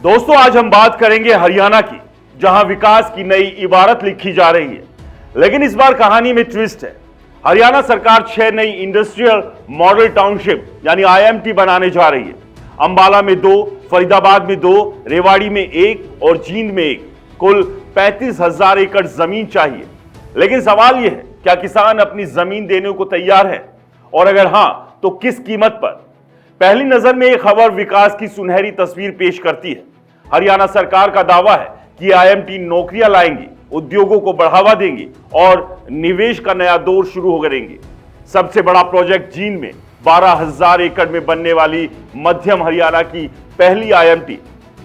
दोस्तों, आज हम बात करेंगे हरियाणा की, जहां विकास की नई इबारत लिखी जा रही है। लेकिन इस बार कहानी में ट्विस्ट है। हरियाणा सरकार 6 नई इंडस्ट्रियल मॉडल टाउनशिप यानी आईएमटी बनाने जा रही है। अंबाला में 2, फरीदाबाद में 2, रेवाड़ी में 1 और जींद में 1। कुल 35,000 एकड़ जमीन चाहिए। लेकिन सवाल यह है, क्या किसान अपनी जमीन देने को तैयार है, और अगर हां तो किस कीमत पर? पहली नजर में यह खबर विकास की सुनहरी तस्वीर पेश करती है। हरियाणा सरकार का दावा है कि आईएमटी नौकरियां लाएंगी, उद्योगों को बढ़ावा देंगे और निवेश का नया दौर शुरू करेंगे। सबसे बड़ा प्रोजेक्ट जींद में 12,000 एकड़ में बनने वाली मध्यम हरियाणा की पहली आईएमटी,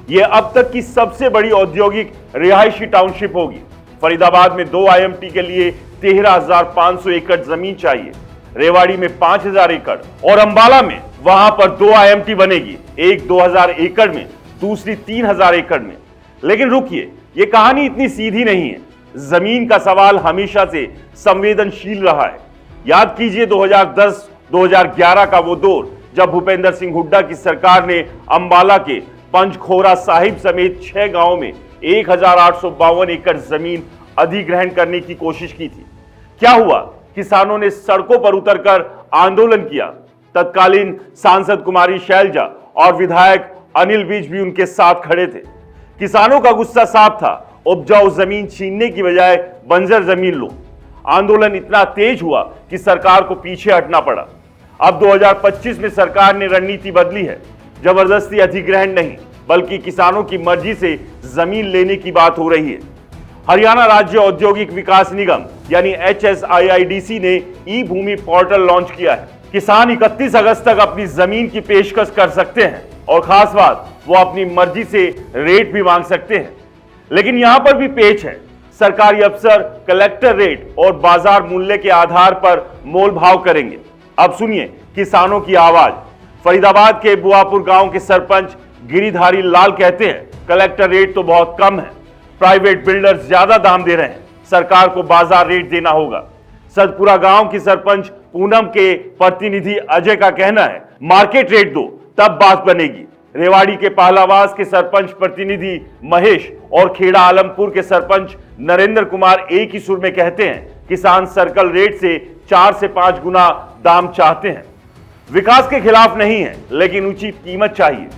यह अब तक की सबसे बड़ी औद्योगिक रिहायशी टाउनशिप होगी। फरीदाबाद में 2 आईएमटी के लिए 13,500 एकड़ जमीन चाहिए। रेवाड़ी में 5,000 एकड़ और अंबाला में वहां पर 2 आईएमटी बनेगी, एक 2,000 एकड़ में, दूसरी 3,000 एकड़ में। लेकिन रुकिए, यह कहानी इतनी सीधी नहीं है। जमीन का सवाल हमेशा से संवेदनशील रहा है। याद कीजिए 2010-2011 का वो दौर, जब भूपेंद्र सिंह हुड्डा की सरकार ने अंबाला के पंचखोरा साहिब समेत 6 गांवों में 1,852 एकड़ जमीन अधिग्रहण करने की कोशिश की थी। क्या हुआ? किसानों ने सड़कों पर उतरकर आंदोलन किया। तत्कालीन सांसद कुमारी शैलजा और विधायक अनिल विज भी उनके साथ खड़े थे। किसानों का गुस्सा साफ था, उपजाऊ जमीन छीनने की बजाय बंजर जमीन लो। आंदोलन इतना तेज हुआ कि सरकार को पीछे हटना पड़ा। अब 2025 में सरकार ने रणनीति बदली है। जबरदस्ती अधिग्रहण नहीं, बल्कि किसानों की मर्जी से जमीन लेने की बात हो रही है। हरियाणा राज्य औद्योगिक विकास निगम यानी HSIIDC ने ई भूमि पोर्टल लॉन्च किया है। किसान 31 अगस्त तक अपनी जमीन की पेशकश कर सकते हैं और खास बात, वो अपनी मर्जी से रेट भी मांग सकते हैं। लेकिन यहां पर भी पेच है। सरकारी अफसर कलेक्टर रेट और बाजार मूल्य के आधार पर मोल भाव करेंगे। अब सुनिए किसानों की आवाज। फरीदाबाद के बुआपुर गांव के सरपंच गिरिधारी लाल कहते हैं, कलेक्टर रेट तो बहुत कम है, प्राइवेट बिल्डर्स ज्यादा दाम दे रहे हैं, सरकार को बाजार रेट देना होगा। सतपुरा गांव की सरपंच पूनम के प्रतिनिधि अजय का कहना है, मार्केट रेट दो तब बात बनेगी। रेवाड़ी के पहलावास के सरपंच प्रतिनिधि महेश और खेड़ा आलमपुर के सरपंच नरेंद्र कुमार एक ही सुर में कहते हैं, किसान सर्कल रेट से 4 से 5 गुना दाम चाहते हैं। विकास के खिलाफ नहीं है, लेकिन उचित कीमत चाहिए।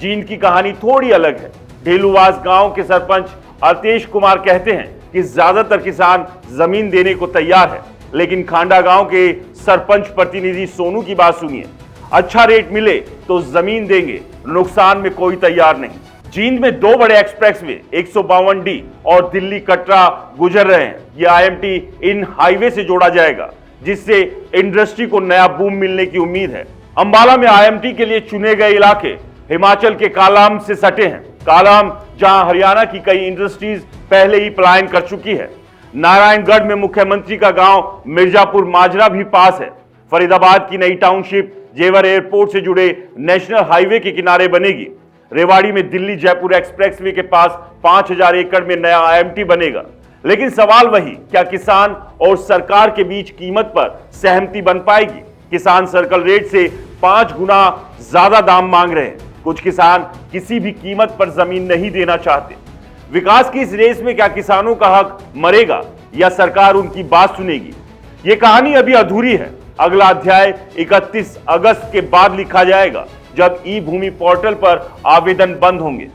जींद की कहानी थोड़ी अलग है। ढेलूवास गांव के सरपंच अतेश कुमार कहते हैं कि ज्यादातर किसान जमीन देने को तैयार है, लेकिन खांडा गांव के सरपंच प्रतिनिधि सोनू की बात सुनिए, अच्छा रेट मिले तो जमीन देंगे, नुकसान में कोई तैयार नहीं। जींद में 2 बड़े एक्सप्रेसवे 152D और दिल्ली कटरा गुजर रहे हैं। यह आईएमटी इन हाईवे से जोड़ा जाएगा, जिससे इंडस्ट्री को नया बूम मिलने की उम्मीद है। अंबाला में आईएमटी के लिए चुने गए इलाके हिमाचल के कालाम से सटे हैं। कालाम, जहां हरियाणा की कई इंडस्ट्रीज पहले ही पलायन कर चुकी है। नारायणगढ़ में मुख्यमंत्री का गांव मिर्जापुर माजरा भी पास है। फरीदाबाद की नई टाउनशिप जेवर एयरपोर्ट से जुड़े नेशनल हाईवे के किनारे बनेगी। रेवाड़ी में दिल्ली जयपुर एक्सप्रेसवे के पास 5,000 एकड़ में नया आईएमटी बनेगा। लेकिन सवाल वही, क्या किसान और सरकार के बीच कीमत पर सहमति बन पाएगी? किसान सर्कल रेट से 5 गुना ज्यादा दाम मांग रहे हैं। कुछ किसान किसी भी कीमत पर जमीन नहीं देना चाहते। विकास की इस रेस में क्या किसानों का हक मरेगा या सरकार उनकी बात सुनेगी? ये कहानी अभी अधूरी है। अगला अध्याय 31 अगस्त के बाद लिखा जाएगा, जब ई भूमि पोर्टल पर आवेदन बंद होंगे।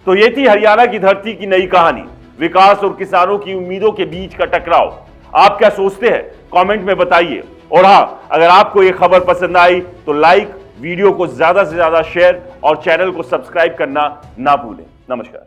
तो ये थी हरियाणा की धरती की नई कहानी, विकास और किसानों की उम्मीदों के बीच का टकराव। आप क्या सोचते हैं? कमेंट में बताइए। और हां, अगर आपको ये खबर पसंद आई तो लाइक, वीडियो को ज्यादा से ज्यादा शेयर और चैनल को सब्सक्राइब करना ना भूलें। नमस्कार।